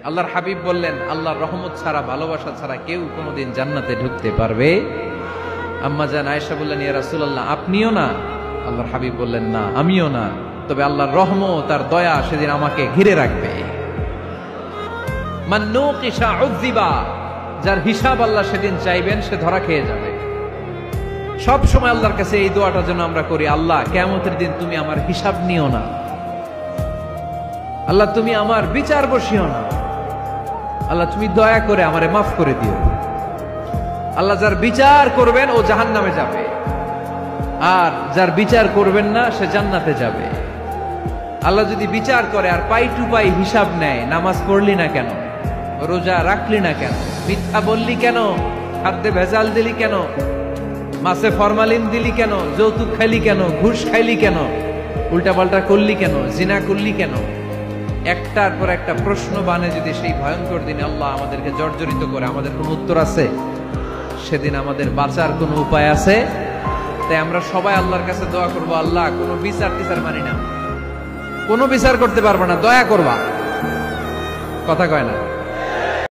আল্লাহর হাবিব বললেন, আল্লাহর রহমত ছাড়া, ভালোবাসা ছাড়া কেউ কোনোদিন জান্নাতে ঢুকতে পারবে? আম্মা জান আয়েশা বললেন, ইয়া রাসূলুল্লাহ, আপনিও না? আল্লাহর হাবিব বললেন, না, আমিও না, তবে আল্লাহর রহমত আর দয়া সেদিন আমাকে ঘিরে রাখবে। মান নুকিশা উযিবা, যার হিসাব আল্লাহ সেদিন চাইবেন সে ধরা খেয়ে যাবে। সব সময় আল্লাহর কাছে এই দোয়াটা যেন আমরা করি, আল্লাহ কিয়ামতের দিন তুমি আমার হিসাব নিও না, আল্লাহ তুমি আমার বিচার বসিও না, আল্লাহ তুমি দয়া করে আমারে মাফ করে দিও। আল্লাহ যার বিচার করবেন ও জাহান্নামে যাবে, আর যার বিচার করবেন না সে জান্নাতে যাবে। আল্লাহ যদি বিচার করে আর পাই টু পাই হিসাব নেয়, নামাজ পড়লি না কেন, রোজা রাখলি না কেন, মিথ্যা বললি কেন, খাদ্যে ভেজাল দিলি কেন, মাছে ফরমালিন দিলি কেন, যৌতুক খাইলি কেন, ঘুষ খাইলি কেন, উল্টাপাল্টা করলি কেন, জিনা করলি কেন, একটার পর একটা প্রশ্ন বানে যদি সেই ভয়ঙ্কর দিনে আল্লাহ আমাদেরকে জর্জরিত করে, আমাদের কোনো উত্তর আছে? সেদিন আমাদের বাঁচার কোনো উপায় আছে? তাই আমরা সবাই আল্লাহর কাছে দোয়া করবো, আল্লাহ কোনো বিচার টিচার মানি না, কোনো বিচার করতে পারবো না, দয়া করবা। কথা কয় না?